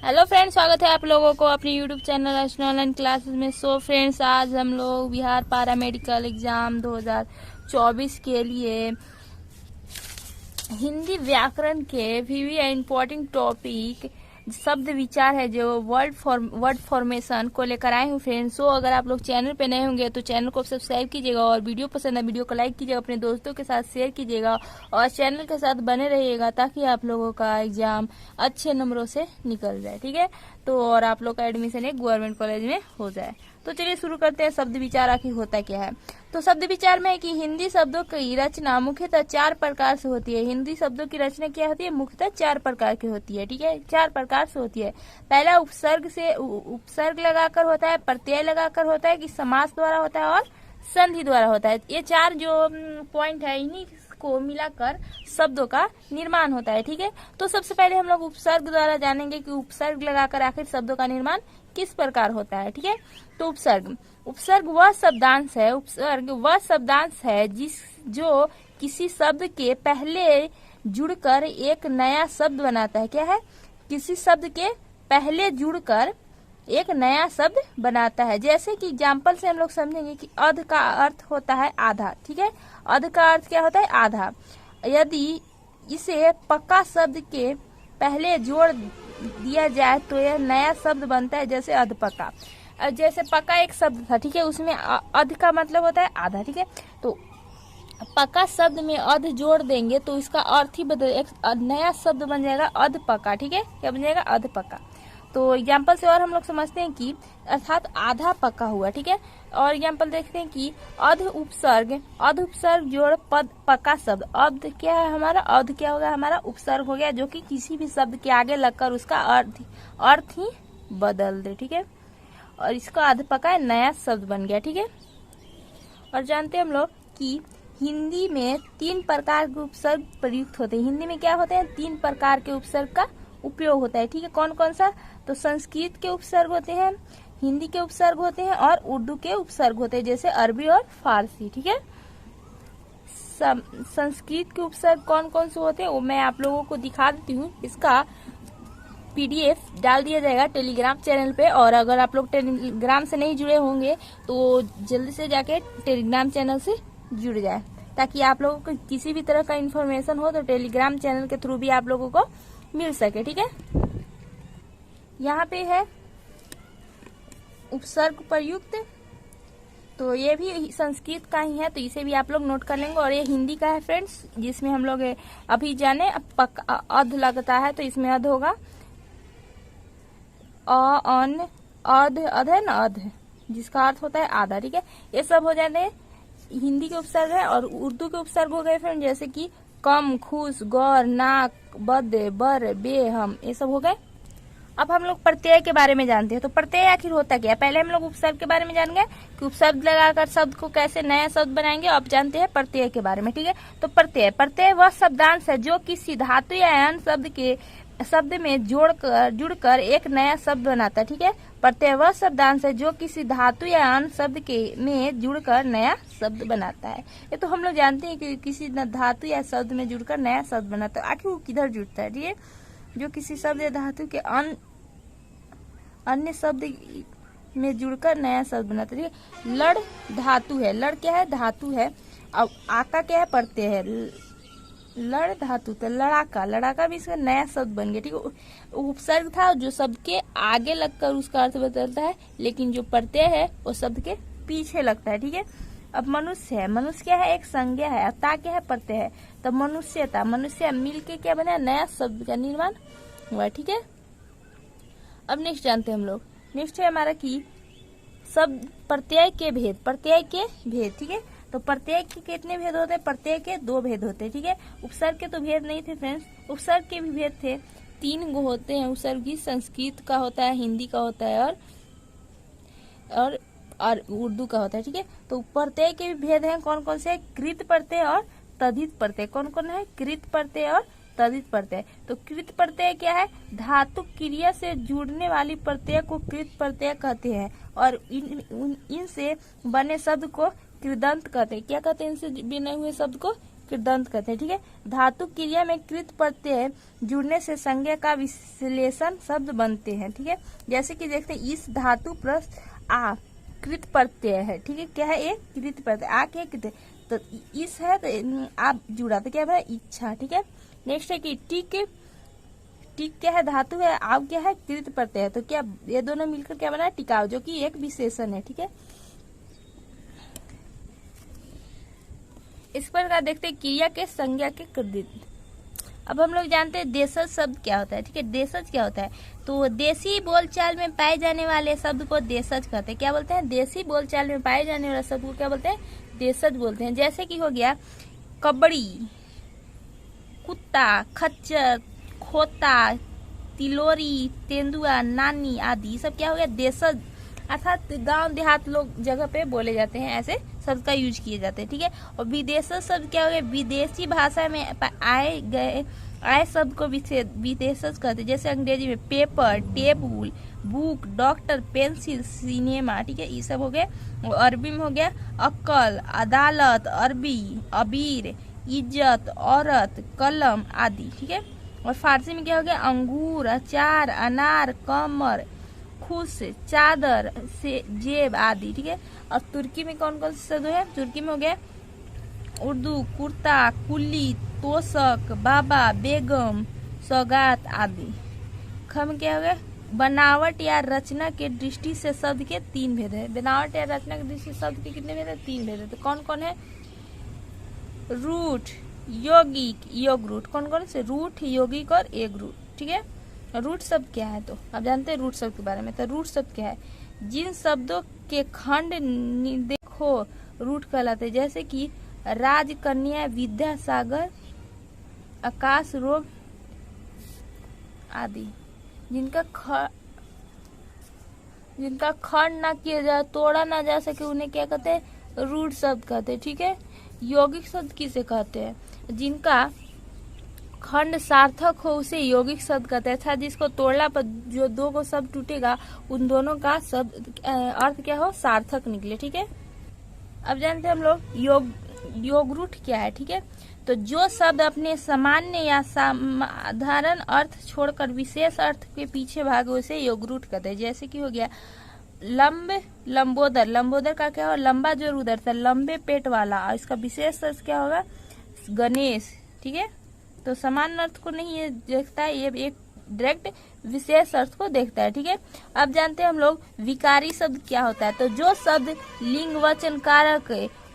Hello friends, स्वागत है आप लोगों को अपने यूट्यूब चैनल अर्चना ऑनलाइन क्लासेस में। सो फ्रेंड्स, आज हम लोग बिहार पारा मेडिकल एग्जाम 2024 के लिए हिंदी व्याकरण के भी इम्पोर्टेंट टॉपिक शब्द विचार है जो वर्ड फॉर्मेशन को लेकर आए हूँ फ्रेंड्स। सो अगर आप लोग चैनल पे नए होंगे तो चैनल को सब्सक्राइब कीजिएगा और वीडियो पसंद है वीडियो को लाइक कीजिएगा, अपने दोस्तों के साथ शेयर कीजिएगा और चैनल के साथ बने रहिएगा ताकि आप लोगों का एग्जाम अच्छे नंबरों से निकल जाए। ठीक है, तो और आप लोग का एडमिशन एक गवर्नमेंट कॉलेज में हो जाए। तो चलिए शुरू करते हैं। शब्द विचार आखिर होता क्या है? तो शब्द विचार में है कि हिंदी शब्दों की रचना मुख्यतः 4 प्रकार से होती है। हिंदी शब्दों की रचना क्या होती है? मुख्यतः 4 प्रकार की होती है। ठीक है, 4 प्रकार से होती है। पहला उपसर्ग लगाकर होता है, प्रत्यय लगाकर होता है, कि समास द्वारा होता है और संधि द्वारा होता है। ये 4 जो पॉइंट है इन्हीं को मिलाकर शब्दों का निर्माण होता है। ठीक है, तो सबसे पहले हम लोग उपसर्ग द्वारा जानेंगे कि उपसर्ग लगाकर आखिर शब्दों का निर्माण किस प्रकार होता है। ठीक है, तो उपसर्ग वह शब्दांश है जो किसी शब्द के पहले जुड़कर एक नया शब्द बनाता है। क्या है? किसी शब्द के पहले जुड़कर एक नया शब्द बनाता है। जैसे कि एग्जाम्पल से हम लोग समझेंगे कि अध का अर्थ होता है आधा। ठीक है, अध का अर्थ क्या होता है? आधा। यदि इसे पक्का शब्द के पहले जोड़ दिया जाए तो यह नया शब्द बनता है, जैसे अधपक्का। जैसे पक्का एक शब्द था, ठीक है, उसमें अध का मतलब होता है आधा। ठीक है, तो पक्का शब्द में अध जोड़ देंगे तो इसका अर्थ ही बदल, एक नया शब्द बन जाएगा अधपक्का। ठीक है, क्या बन जाएगा? अधपक्का। तो एग्जाम्पल से और हम लोग समझते हैं कि अर्थात आधा पक्का हुआ। ठीक है, और एग्जाम्पल देखते हैं कि अध उपसर्ग जोड़ पद पक्का शब्द। अध क्या है हमारा? अध क्या होगा हमारा? उपसर्ग हो गया, जो कि किसी भी शब्द के आगे लगकर उसका अर्थ ही बदल दे। ठीक है, और इसका अध पक्का नया शब्द बन गया। ठीक है, और जानते हैं हम लोग कि हिंदी में 3 प्रकार के उपसर्ग प्रयुक्त होते हैं। हिंदी में क्या होते हैं? 3 प्रकार के उपसर्ग का उपयोग होता है। ठीक है, कौन कौन सा? तो संस्कृत के उपसर्ग होते हैं, हिंदी के उपसर्ग होते हैं और उर्दू के उपसर्ग होते हैं, जैसे अरबी और फारसी। ठीक है, संस्कृत के उपसर्ग कौन कौन से होते हैं वो मैं आप लोगों को दिखा देती हूँ। इसका PDF डाल दिया जाएगा टेलीग्राम चैनल पे, और अगर आप लोग टेलीग्राम से नहीं जुड़े होंगे तो जल्दी से जाके टेलीग्राम चैनल से जुड़ जाए, ताकि आप लोगों को किसी भी तरह का इन्फॉर्मेशन हो तो टेलीग्राम चैनल के थ्रू भी आप लोगों को मिल सके। ठीक है, यहाँ पे है उपसर्ग प्रयुक्त, तो ये भी संस्कृत का ही है, तो इसे भी आप लोग नोट कर लेंगे। और ये हिंदी का है फ्रेंड्स, जिसमें हम लोग अभी जाने अध लगता है, तो इसमें अध होगा अध है ना, अध, जिसका अर्थ होता है आधा। ठीक है, ये सब हो जाते हैं हिंदी के उपसर्ग है। और उर्दू के उपसर्ग हो गए फ्रेंड, जैसे कि कम, खुश, गौर, नाक, बद, बर, बे, हम, ये सब हो गए। अब हम लोग प्रत्यय के बारे में जानते हैं। तो प्रत्यय आखिर होता क्या है? पहले हम लोग उपसर्ग के बारे में जानेंगे कि उपसर्ग लगाकर शब्द को कैसे नया शब्द बनाएंगे। अब जानते हैं प्रत्यय के बारे में। ठीक है, तो प्रत्यय वह शब्दांश है जो किसी धातु या अन्य शब्द में जुड़कर एक नया शब्द बनाता है। ठीक है, प्रत्यय वह शब्दांश है जो किसी धातु या अन्य शब्द में जुड़कर नया शब्द बनाता है। ये तो हम लोग जानते हैं कि किसी धातु या शब्द में जुड़कर नया शब्द बनाता है। आखिर वो किधर जुड़ता है? ठीक है, जो किसी शब्द या धातु के अन्य शब्द में जुड़कर नया शब्द बनाता है। लड़ धातु है। लड़ क्या है? धातु है। अब आका क्या है? प्रत्यय है। लड़ धातु, तो लड़ाका भी इसका नया शब्द बन गया। ठीक है, उपसर्ग था जो शब्द के आगे लगकर उसका अर्थ बदलता है, लेकिन जो प्रत्यय है वो शब्द के पीछे लगता है। ठीक है, अब मनुष्य है। मनुष्य क्या है? एक संज्ञा है। ता क्या है? प्रत्यय है। तब मनुष्य मिल के क्या बना? नया शब्द का निर्माण हुआ। ठीक है, अब नेक्स्ट जानते हैं हम लोग। नेक्स्ट है हमारा कि शब्द प्रत्यय के भेद। ठीक है, तो प्रत्यय के कितने भेद होते हैं? प्रत्यय के 2 भेद होते हैं। ठीक है, उपसर्ग के तो भेद नहीं थे फ्रेंड्स, उपसर्ग के भी भेद थे। 3 गो होते हैं उपसर्ग ही। संस्कृत का होता है, हिंदी का होता है और उर्दू का होता है। ठीक है, तो प्रत्यय के भी भेद हैं। कौन कौन से? कृत प्रत्यय और तद्धित प्रत्यय। कौन कौन है? कृत प्रत्यय और तद्धित प्रत्यय। तो कृत प्रत्यय क्या है? धातु क्रिया से जुड़ने वाली प्रत्यय को कृत प्रत्यय कहते हैं, और इनसे बने शब्द को कृदंत कहते हैं। क्या कहते हैं? इनसे बने हुए शब्द को कृदंत कहते हैं। ठीक है, धातु क्रिया में कृत प्रत्यय जुड़ने से संज्ञा का विश्लेषण शब्द बनते हैं। ठीक है, जैसे कि देखते हैं इस धातु प्रस्त आ कृत प्रत्यय है। ठीक है, क्या है, एक कृत प्रत्यय, आ क्या कृत, तो इस है तो आप जुड़ा तो क्या है, इच्छा। ठीक है, नेक्स्ट है कि टिक, टिक क्या है, धातु है, आव क्या है, कृत प्रत्यय है, तो क्या ये दोनों मिलकर क्या बना, टिकाव, जो कि एक विशेषण है। ठीक है, इस प्रकार देखते हैं क्रिया के संज्ञा के कृदित। अब हम लोग जानते हैं देशज शब्द क्या होता है। ठीक है, देशज क्या होता है, तो देसी बोलचाल में पाए जाने वाले शब्द को देशज कहते हैं। क्या बोलते हैं, देसी बोलचाल में पाए जाने वाले शब्द को क्या बोलते हैं, देशज बोलते हैं। जैसे कि हो गया कबड़ी, कुत्ता, खच्चर, खोता, तिलोरी, तेंदुआ, नानी आदि सब क्या हो गया, देशज, अर्थात गांव देहात लोग जगह पे बोले जाते हैं, ऐसे शब्द का यूज किए जाते हैं। ठीक है, और विदेशज शब्द क्या हो गया, विदेशी भाषा में आए शब्द को विदेशज कहते हैं। जैसे अंग्रेजी में paper, table, book, doctor, pencil, cinema. ठीक है, ये सब हो गए। अरबी में हो गया अक्ल, अदालत, अरबी, अबीर, इज्जत, औरत, कलम आदि। ठीक है, और फारसी में क्या हो गया, अंगूर, अचार, अनार, कमर, खुश, चादर, से जेब आदि। ठीक है, और तुर्की में कौन कौन से शब्द है, तुर्की में हो गया उर्दू, कुर्ता, कुली, तोशक, बाबा, बेगम, सौगात आदि। खम क्या हो गया, बनावट या रचना के दृष्टि से शब्द के तीन भेद है। बनावट या रचना की दृष्टि से शब्द के कितने भेद है, तीन भेद है। तो कौन कौन है, रूट, यौगिक, योग रूट। कौन कौन से, रूट, यौगिक और एक रूट। ठीक है, रूट शब्द क्या है, तो आप जानते हैं रूट शब्द के बारे में। तो रूट शब्द क्या है, जिन शब्दों के खंड देखो रूट कहलाते, जैसे कि राजकन्या, विद्यासागर, आकाश रोग आदि। जिनका खंड ना किया जाए, तोड़ा ना जा सके, उन्हें क्या कहते हैं, रूट शब्द कहते हैं। ठीक है, यौगिक शब्द किसे कहते हैं, जिनका खंड सार्थक हो उसे यौगिक शब्द कहते हैं। अच्छा, जिसको तोड़ला पर जो दो को शब्द टूटेगा उन दोनों का शब्द अर्थ क्या हो, सार्थक निकले। ठीक है, अब जानते हैं हम लोग योग रूट क्या है। ठीक है, तो जो शब्द अपने सामान्य या साधारण अर्थ छोड़कर विशेष अर्थ के पीछे भागे उसे योग रूट कहते हैं। जैसे कि हो गया लंबोदर, लंबोदर का क्या हो, लंबा जो उदर था, लंबे पेट वाला, और इसका विशेष अर्थ क्या होगा, गणेश। ठीक है, तो समान अर्थ को नहीं ये देखता है, ये एक डायरेक्ट विशेष अर्थ को देखता है। ठीक है, अब जानते हैं हम लोग विकारी शब्द क्या होता है। तो जो शब्द लिंग वचन कारक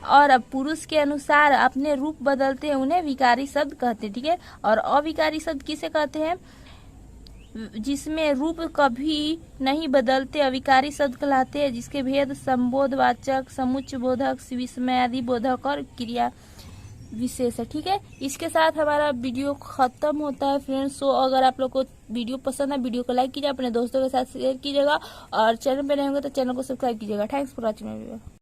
और पुरुष के अनुसार अपने रूप बदलते हैं उन्हें विकारी शब्द कहते हैं। ठीक है, और अविकारी शब्द किसे कहते हैं, जिसमें रूप कभी नहीं बदलते अविकारी शब्द कहलाते हैं, जिसके भेद संबोधवाचक, समुच्चय बोधक, विस्मयादि बोधक और क्रिया विशेष है। ठीक है, इसके साथ हमारा वीडियो खत्म होता है फ्रेंड्स। सो अगर आप लोग को वीडियो पसंद है, वीडियो को लाइक कीजिए, अपने दोस्तों के साथ शेयर कीजिएगा, और चैनल पे नए होंगे तो चैनल को सब्सक्राइब कीजिएगा। Thanks for watching.